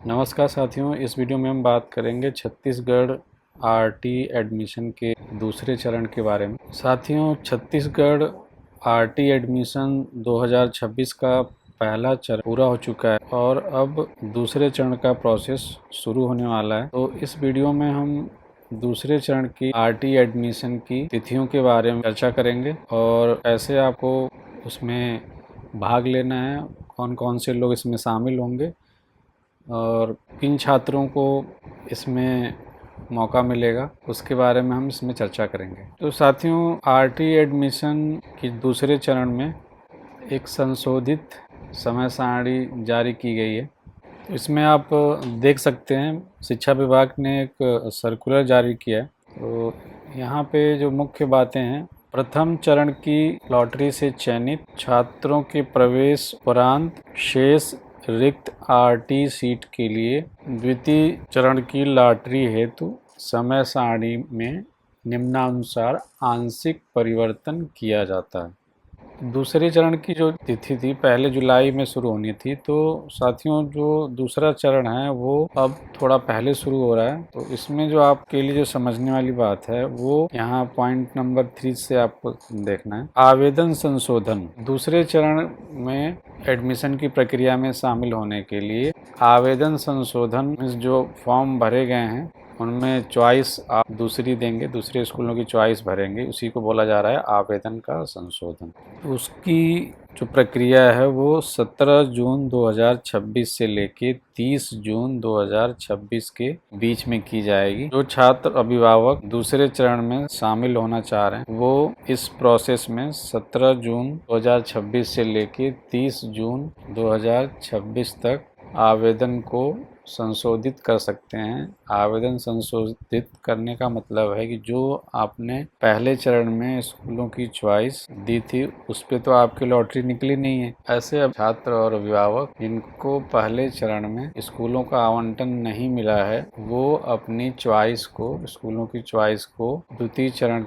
नमस्कार साथियों, इस वीडियो में हम बात करेंगे छत्तीसगढ़ आरटी एडमिशन के दूसरे चरण के बारे में। साथियों, छत्तीसगढ़ आरटी एडमिशन 2026 का पहला चरण पूरा हो चुका है और अब दूसरे चरण का प्रोसेस शुरू होने वाला है। तो इस वीडियो में हम दूसरे चरण की आरटी एडमिशन की तिथियों के बारे में चर्चा करेंगे और ऐसे आपको उसमें भाग लेना है, कौन कौन से लोग इसमें शामिल होंगे और किन छात्रों को इसमें मौका मिलेगा, उसके बारे में हम इसमें चर्चा करेंगे। तो साथियों, आरटी एडमिशन की दूसरे चरण में एक संशोधित समय सारणी जारी की गई है। तो इसमें आप देख सकते हैं, शिक्षा विभाग ने एक सर्कुलर जारी किया है। तो यहाँ पे जो मुख्य बातें हैं, प्रथम चरण की लॉटरी से चयनित छात्रों के प्रवेश उपरांत शेष रिक्त आरटी सीट के लिए द्वितीय चरण की लॉटरी हेतु समय सारणी में निम्नानुसार आंशिक परिवर्तन किया जाता है। दूसरे चरण की जो तिथि थी 1 जुलाई में शुरू होनी थी, तो साथियों जो दूसरा चरण है वो अब थोड़ा पहले शुरू हो रहा है। तो इसमें जो आपके लिए जो समझने वाली बात है वो यहाँ पॉइंट नंबर 3 से आपको देखना है। आवेदन संशोधन। दूसरे चरण में एडमिशन की प्रक्रिया में शामिल होने के लिए आवेदन संशोधन में जो फॉर्म भरे गए हैं उनमें चॉइस आप दूसरी देंगे, दूसरे स्कूलों की चॉइस भरेंगे, उसी को बोला जा रहा है आवेदन का संशोधन। उसकी जो प्रक्रिया है वो 17 जून 2026 से लेके 30 जून 2026 के बीच में की जाएगी। जो छात्र अभिभावक दूसरे चरण में शामिल होना चाह रहे हैं वो इस प्रोसेस में 17 जून 2026 से लेके 30 जून 2026 तक आवेदन को संशोधित कर सकते हैं। आवेदन संशोधित करने का मतलब है कि जो आपने पहले चरण में स्कूलों की चॉइस दी थी उस पे तो आपकी लॉटरी निकली नहीं है। ऐसे अब छात्र और अभिभावक जिनको पहले चरण में स्कूलों का आवंटन नहीं मिला है वो अपनी चॉइस को, स्कूलों की चॉइस को द्वितीय चरण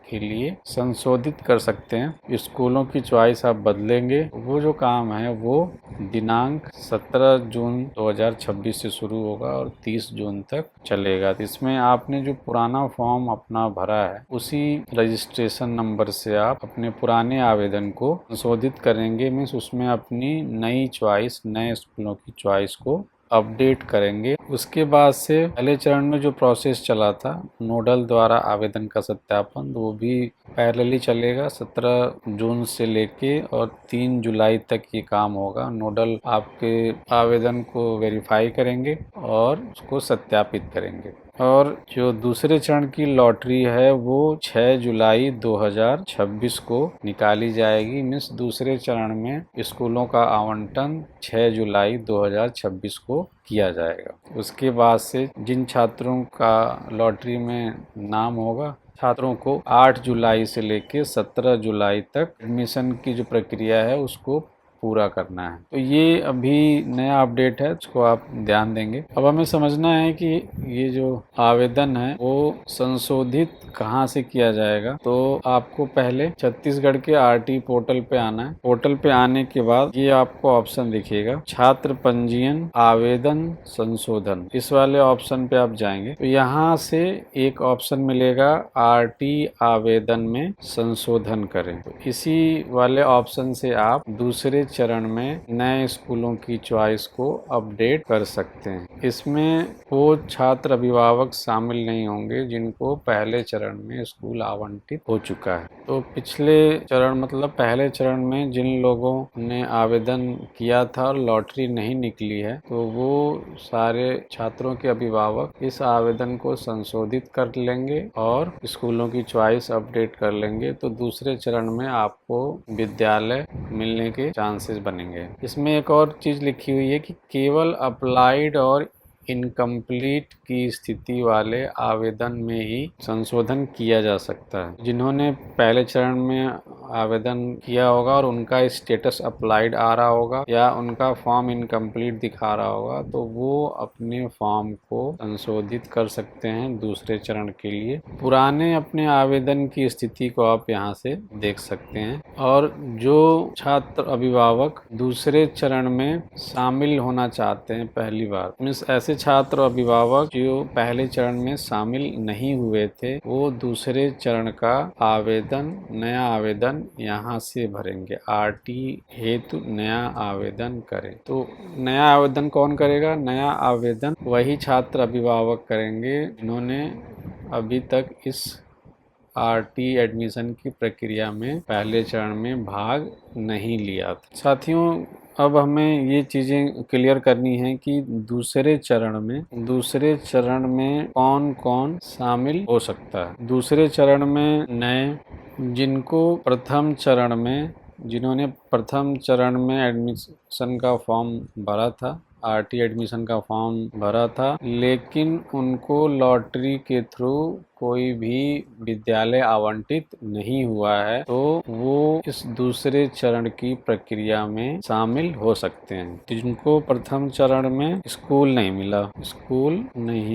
के लिए संशोधित कर सकते हैं। स्कूलों की चॉइस आप बदलेंगे, वो जो काम है वो दिनांक 17 जून 2026 से शुरू होगा और 30 जून तक चलेगा। तो इसमें आपने जो पुराना फॉर्म अपना भरा है उसी रजिस्ट्रेशन नंबर से आप अपने पुराने आवेदन को संशोधित करेंगे, मीन्स उसमें अपनी नई चॉइस, नए स्कूलों की चॉइस को अपडेट करेंगे। उसके बाद से पहले चरण में जो प्रोसेस चला था नोडल द्वारा आवेदन का सत्यापन, वो भी पैरेलली चलेगा। 17 जून से लेके और 3 जुलाई तक ये काम होगा। नोडल आपके आवेदन को वेरीफाई करेंगे और उसको सत्यापित करेंगे। और जो दूसरे चरण की लॉटरी है वो 6 जुलाई 2026 को निकाली जाएगी। मीन्स दूसरे चरण में स्कूलों का आवंटन 6 जुलाई 2026 को किया जाएगा। उसके बाद से जिन छात्रों का लॉटरी में नाम होगा, छात्रों को 8 जुलाई से लेकर 17 जुलाई तक एडमिशन की जो प्रक्रिया है उसको पूरा करना है। तो ये अभी नया अपडेट है, उसको आप ध्यान देंगे। अब हमें समझना है कि ये जो आवेदन है वो संशोधित कहाँ से किया जाएगा। तो आपको पहले छत्तीसगढ़ के आरटी पोर्टल पे आना है। पोर्टल पे आने के बाद ये आपको ऑप्शन दिखेगा, छात्र पंजीयन आवेदन संशोधन। इस वाले ऑप्शन पे आप जाएंगे तो यहाँ से एक ऑप्शन मिलेगा आरटी आवेदन में संशोधन करें। तो इसी वाले ऑप्शन से आप दूसरे चरण में नए स्कूलों की चॉइस को अपडेट कर सकते हैं। इसमें वो छात्र अभिभावक शामिल नहीं होंगे जिनको पहले चरण में स्कूल आवंटित हो चुका है। तो पिछले चरण मतलब पहले चरण में जिन लोगों ने आवेदन किया था और लॉटरी नहीं निकली है, तो वो सारे छात्रों के अभिभावक इस आवेदन को संशोधित कर लेंगे और स्कूलों की चॉइस अपडेट कर लेंगे। तो दूसरे चरण में आपको विद्यालय मिलने के चांसेस बनेंगे। इसमें एक और चीज लिखी हुई है कि केवल अप्लाइड और इनकम्प्लीट की स्थिति वाले आवेदन में ही संशोधन किया जा सकता है। जिन्होंने पहले चरण में आवेदन किया होगा और उनका स्टेटस अप्लाइड आ रहा होगा या उनका फॉर्म इनकम्प्लीट दिखा रहा होगा, तो वो अपने फॉर्म को संशोधित कर सकते हैं दूसरे चरण के लिए। पुराने अपने आवेदन की स्थिति को आप यहाँ से देख सकते हैं। और जो छात्र अभिभावक दूसरे चरण में शामिल होना चाहते हैं पहली बार, मीन्स ऐसे छात्र अभिभावक जो पहले चरण में शामिल नहीं हुए थे, वो दूसरे चरण का आवेदन, नया आवेदन यहाँ से भरेंगे। आरटी हेतु नया आवेदन करें। तो नया आवेदन कौन करेगा? नया आवेदन वही छात्र अभिभावक करेंगे जिन्होंने अभी तक इस आरटी एडमिशन की प्रक्रिया में पहले चरण में भाग नहीं लिया था। साथियों, अब हमें ये चीज़ें क्लियर करनी है कि दूसरे चरण में कौन कौन शामिल हो सकता है। दूसरे चरण में नए जिन्होंने प्रथम चरण में एडमिशन का फॉर्म भरा था, आरटी एडमिशन का फॉर्म भरा था, लेकिन उनको लॉटरी के थ्रू कोई भी विद्यालय आवंटित नहीं हुआ है, तो वो इस दूसरे चरण की प्रक्रिया में शामिल हो सकते हैं। जिनको प्रथम चरण में स्कूल नहीं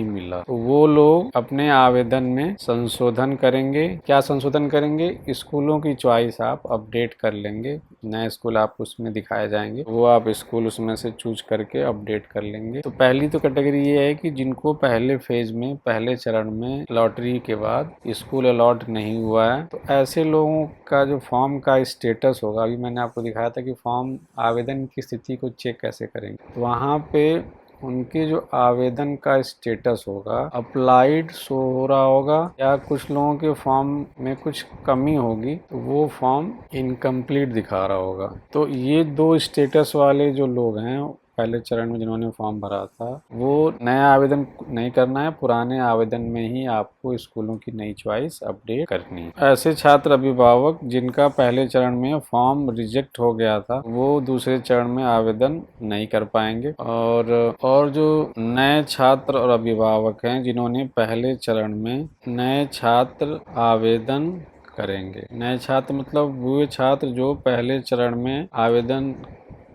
मिला, तो वो लोग अपने आवेदन में संशोधन करेंगे। क्या संशोधन करेंगे? स्कूलों की चॉइस आप अपडेट कर लेंगे। नए स्कूल आपको उसमें दिखाए जाएंगे, वो आप स्कूल उसमें से चूज करके अपडेट कर लेंगे। तो पहली तो कैटेगरी ये है कि जिनको पहले फेज में, पहले चरण में लॉटरी के बाद स्कूल अलॉट नहीं हुआ है, तो ऐसे लोगों का जो फॉर्म का स्टेटस होगा, अभी मैंने आपको दिखाया था कि फॉर्म आवेदन की स्थिति को चेक कैसे करेंगे, तो वहाँ पे उनके जो आवेदन का स्टेटस होगा अप्लाइड शो हो रहा होगा, या कुछ लोगों के फॉर्म में कुछ कमी होगी तो वो फॉर्म इनकम्प्लीट दिखा रहा होगा। तो ये दो स्टेटस वाले जो लोग हैं पहले चरण में जिन्होंने फॉर्म भरा था, वो नया आवेदन नहीं करना है, पुराने आवेदन में ही आपको स्कूलों की नई चॉइस अपडेट करनी है। ऐसे छात्र अभिभावक जिनका पहले चरण में फॉर्म रिजेक्ट हो गया था, वो दूसरे चरण में आवेदन नहीं कर पाएंगे। और जो नए छात्र और अभिभावक हैं जिन्होंने पहले चरण में, नए छात्र आवेदन करेंगे। नए छात्र मतलब वो छात्र जो पहले चरण में आवेदन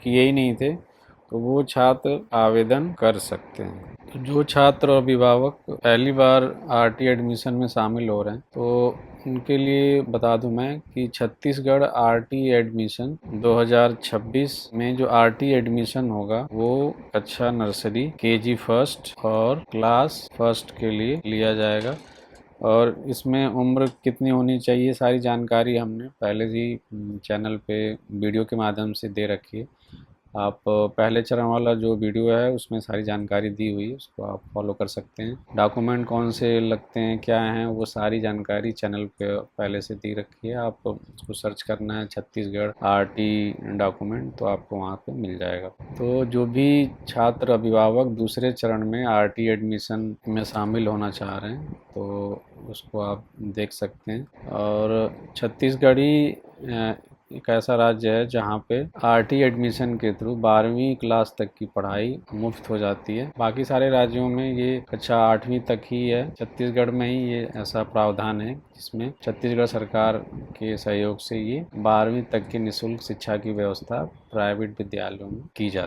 किए ही नहीं थे, तो वो छात्र आवेदन कर सकते हैं। तो जो छात्र और अभिभावक पहली बार आरटी एडमिशन में शामिल हो रहे हैं, तो उनके लिए बता दूं मैं कि छत्तीसगढ़ आरटी एडमिशन 2026 में जो आरटी एडमिशन होगा वो कक्षा नर्सरी, केजी फर्स्ट और क्लास फर्स्ट के लिए लिया जाएगा। और इसमें उम्र कितनी होनी चाहिए, सारी जानकारी हमने पहले ही चैनल पे वीडियो के माध्यम से दे रखी है। आप पहले चरण वाला जो वीडियो है उसमें सारी जानकारी दी हुई है, उसको आप फॉलो कर सकते हैं। डॉक्यूमेंट कौन से लगते हैं, क्या हैं, वो सारी जानकारी चैनल पे पहले से दी रखी है। आप उसको सर्च करना है छत्तीसगढ़ आरटी डॉक्यूमेंट, तो आपको वहाँ पे मिल जाएगा। तो जो भी छात्र अभिभावक दूसरे चरण में आरटी एडमिशन में शामिल होना चाह रहे हैं, तो उसको आप देख सकते हैं। और छत्तीसगढ़ ही एक ऐसा राज्य है जहाँ पे आरटी एडमिशन के थ्रू 12वीं क्लास तक की पढ़ाई मुफ्त हो जाती है। बाकी सारे राज्यों में ये कक्षा 8वीं तक ही है, छत्तीसगढ़ में ही ये ऐसा प्रावधान है जिसमें छत्तीसगढ़ सरकार के सहयोग से ये 12वीं तक की निःशुल्क शिक्षा की व्यवस्था प्राइवेट विद्यालयों में की जाती है।